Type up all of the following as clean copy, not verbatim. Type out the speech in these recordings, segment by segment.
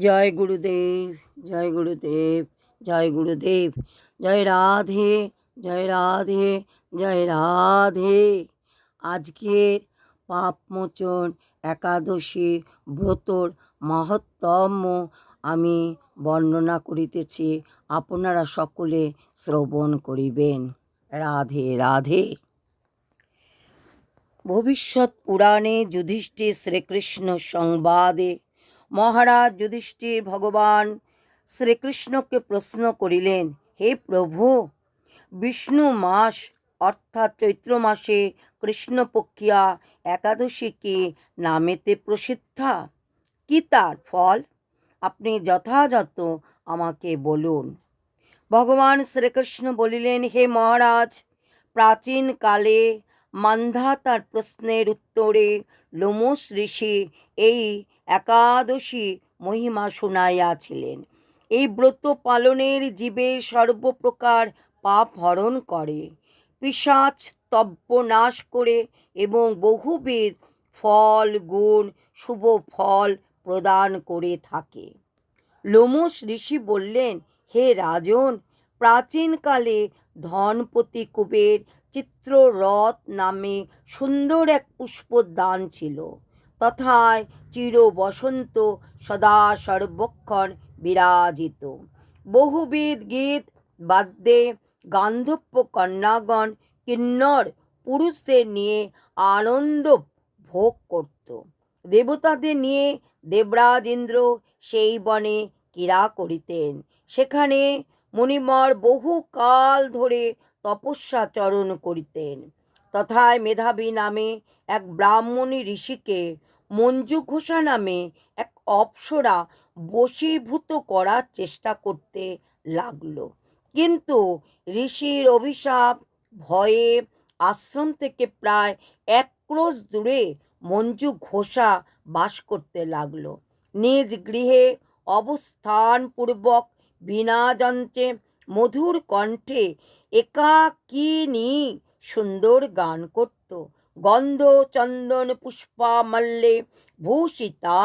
জয় গুরুদেব, জয় গুরুদেব, জয় গুরুদেব। জয় রাধে, জয় রাধে, জয় রাধে। আজকের পাপমোচন একাদশী ব্রতর মহত্তম আমি বর্ণনা করিতেছি, আপনারা সকলে শ্রবণ করিবেন। রাধে রাধে। ভবিষ্যৎ পুরাণে যুধিষ্ঠির শ্রীকৃষ্ণ সংবাদে মহারাজ যুধিষ্ঠির ভগবান শ্রীকৃষ্ণকে প্রশ্ন করিলেন, হে প্রভু, বিষ্ণু মাস অর্থাৎ চৈত্র মাসে কৃষ্ণপক্ষিয়া একাদশী কি নামেতে প্রসিদ্ধা? কি তার ফল? আপনি যথাযথ আমাকে বলুন। ভগবান শ্রীকৃষ্ণ বলিলেন, হে মহারাজ, প্রাচীনকালে মান্ধাতার প্রশ্নের উত্তরে লোমশ ঋষি এই একাদশী মহিমা শুনাইয়াছিলেন। এই ব্রত পালনের জীবের সর্বপ্রকার পাপ হরণ করে, পিশাচ তব্য নাশ করে এবং বহুবিধ ফল গুণ শুভ ফল প্রদান করে থাকে। লোমশ ঋষি বললেন, হে রাজন, প্রাচীনকালে ধনপতি কুবের চিত্ররথ নামে সুন্দর এক পুষ্পদান ছিল, তথায় চির বসন্ত সদা সর্বক্ষণ বিরাজিত। বহুবিধ গীত বাদ্যে গান্ধর্ব কন্যাগণ কিন্নর পুরুষদের নিয়ে আনন্দ ভোগ করত। দেবতাদের নিয়ে দেবরাজ ইন্দ্র সেই বনে ক্রীড়া করিতেন। সেখানে মুনিবর বহু কাল ধরে তপস্যাচরণ করিতেন। তথায় মেধাবী নামে এক ব্রাহ্মণী ঋষিকে মঞ্জুঘোষা নামে এক অপ্সরা বশীভূত করার চেষ্টা করতে লাগল। কিন্তু ঋষির অভিশাপ ভয়ে আশ্রম থেকে প্রায় 1 ক্রোশ দূরে মঞ্জুঘোষা বাস করতে লাগল। নিজ গৃহে অবস্থানপূর্বক বিনা যন্ত্রে মধুর কণ্ঠে একাকিনী সুন্দর গান করত। গন্ধ চন্দন পুষ্পামাল্যে ভূষিতা,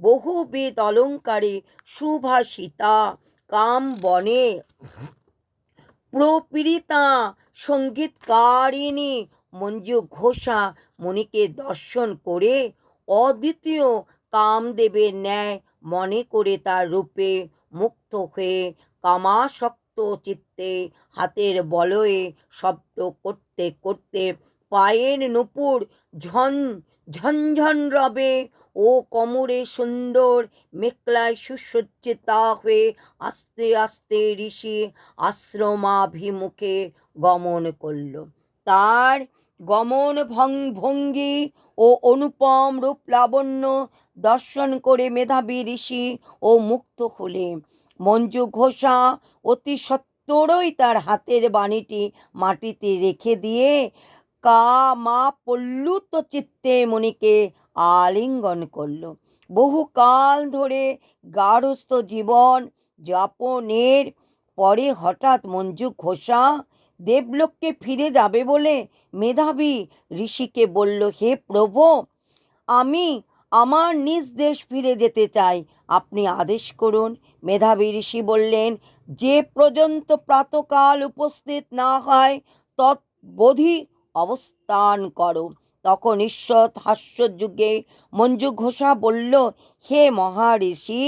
বহুবিধ অলঙ্কারে সুভাষিতা, কাম বনে প্রপীড়িতা সঙ্গীতকারিণী মঞ্জুঘোষা মুনিকে দর্শন করে অদ্বিতীয় কামদেবের ন্যায় মনে করে তার রূপে মুগ্ধ হয়ে কামাসক্ত চিত্তে হাতের বলয়ে শব্দ করতে করতে পায়ের নূপুর ঝনঝন রবে ও কোমরে সুন্দর মেখলায় সুসজ্জিতা হয়ে আস্তে আস্তে ঋষি আশ্রমাভিমুখে গমন করল। তার গমন ভঙ্গি ও অনুপম রূপ লাবণ্য দর্শন করে মেধাবী ঋষি ও মুগ্ধ হলেন। মঞ্জুঘোষা অতি সত্বরই তার হাতের বাণীটি মাটিতে রেখে দিয়ে কামাপ্লুত চিত্তে মুনিকে আলিঙ্গন করল। বহুকাল ধরে গার্হস্থ্য জীবন যাপনের পরে হঠাৎ মঞ্জুঘোষা দেবলোককে ফিরে যাবে বলে মেধাবী ঋষিকে বলল, হে প্রভু, আমি আমার নিজ দেশ ফিরে যেতে চাই, আপনি আদেশ করুন। মেধাবী ঋষি বললেন, যে পর্যন্ত প্রাতকাল উপস্থিত না হয় তৎবধি অবস্থান করো। তখন ঈষৎ হাস্যযুগে মঞ্জুঘোষা বলল, হে মহাঋষি,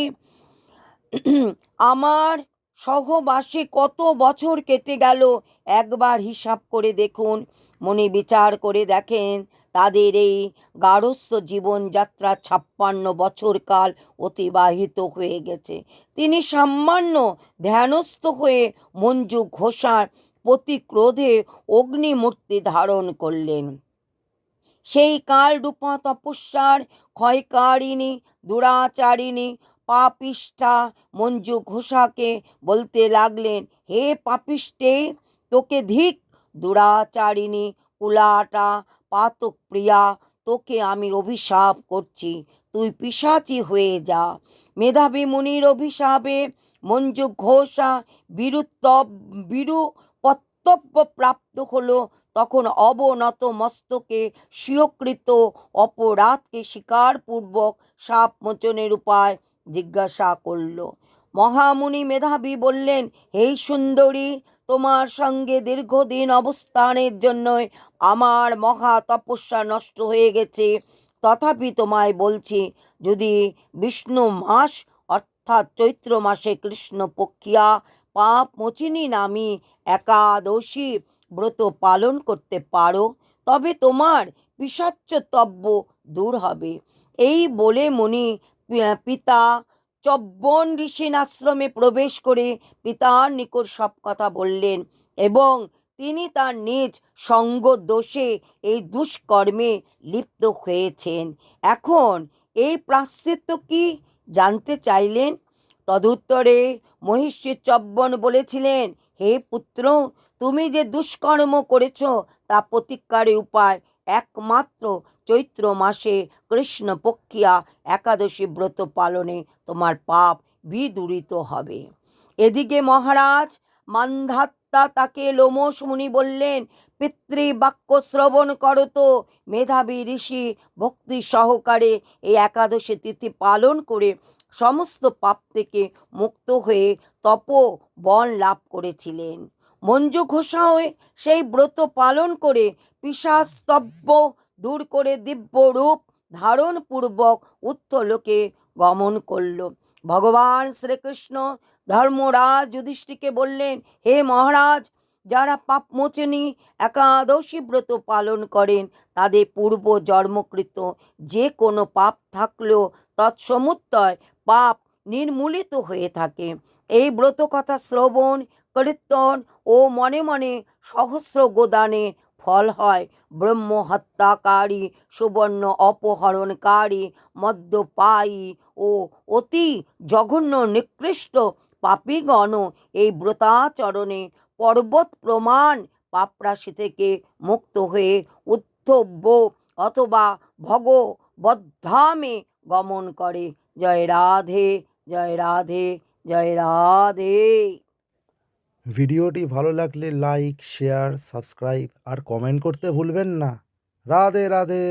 আমার সহবাসে কত বছর কেটে গেল একবার হিসাব করে দেখুন। মুনি বিচার করে দেখেন তাদের এই গার্হস্থ্য জীবনযাত্রা 56 বছর কাল অতিবাহিত হয়ে গেছে। তিনি সামান্য ধ্যানস্থ হয়ে মঞ্জুঘোষার প্রতি ক্রোধে অগ্নিমূর্তি ধারণ করলেন। সেই কালরূপা তপস্যার ক্ষয়কারিণী দুরাচারিণী পাপিষ্ঠা মঞ্জুঘোষাকে বলতে লাগলেন, হে পাপিষ্ঠে, তোকে ধিক! দুরাচারিণী কুলাটা পাতক প্রিয়া, তোকে আমি অভিশাপ করছি, তুই পিশাচী হয়ে যা। মেধাবী মুনির অভিশাপে মঞ্জুঘোষা বিরূপত্তব্য প্রাপ্ত হলো। তখন অবনত মস্তকে স্বীয়কৃত অপরাধকে স্বীকারপূর্বক শাপ মোচনের উপায় জিজ্ঞাসা করল। মহামুনি মেধাবী বললেন, হে সুন্দরী, তোমার সঙ্গে দীর্ঘদিন অবস্থানের জন্যই আমার মহা তপস্যা নষ্ট হয়ে গেছে। তথাপি তোমায় বলছি, যদি বিষ্ণু মাস অর্থাৎ চৈত্র মাসে কৃষ্ণ পক্ষিয়া পাপ মোচিনী নামী একাদশী ব্রত পালন করতে পারো, তবে তোমার পিশাচ্যতব্য দূর হবে। এই বলে মুনি পিতা চব্বন ঋষির আশ্রমে প্রবেশ করে পিতার নিকট সব কথা বললেন এবং তিনি তার নিজ সঙ্গ দোষে এই দুষ্কর্মে লিপ্ত হয়েছেন। এখন এই প্রায়শ্চিত্ত কি জানতে চাইলেন। তদুত্তরে মহিষী চব্বন বলেছিলেন, হে পুত্র, তুমি যে দুষ্কর্ম করেছ তা প্রতিকারের উপায় একমাত্র চৈত্র মাসে কৃষ্ণ পক্ষিয়া একাদশী ব্রত পালনে তোমার পাপ বিদূরিত হবে। এদিকে মহারাজ মান্ধাত্তা তাকে লোমশ মুনি বললেন, পিতৃবাক্য শ্রবণ করো তো। মেধাবী ঋষি ভক্তি সহকারে এই একাদশী তিথি পালন করে সমস্ত পাপ থেকে মুক্ত হয়ে তপোবন লাভ করেছিলেন। মঞ্জু ঘোষাও সেই ব্রত পালন করে পিশাচতব্য দূর করে দিব্য রূপ ধারণ পূর্বক উত্তরলোকে গমন করল। ভগবান শ্রীকৃষ্ণ ধর্মরাজ যুধিষ্ঠিরকে বললেন, হে মহারাজ, যারা পাপমোচনী একাদশী ব্রত পালন করেন তাদের পূর্ব জন্মকৃত যে কোনো পাপ থাকলেও তৎসমুত্তয় পাপ নির্মূলিত হয়ে থাকে। এই ব্রত কথা শ্রবণ, কীর্তন ও মনে মনে সহস্র গোদানের ফল হয়। ব্রহ্ম হত্যাকারী, সুবর্ণ অপহরণকারী, মদ্যপায়ী ও অতি জঘন্য নিকৃষ্ট পাপীগণ এই ব্রতাচরণে পর্বত প্রমাণ পাপরাশি থেকে মুক্ত হয়ে উদ্ধব্য অথবা ভগবদ্ধামে গমন করে। জয় রাধে, জয় রাধে, জয় রাধে। ভিডিওটি ভালো লাগলে লাইক, শেয়ার, সাবস্ক্রাইব আর কমেন্ট করতে ভুলবেন না। রাধে রাধে।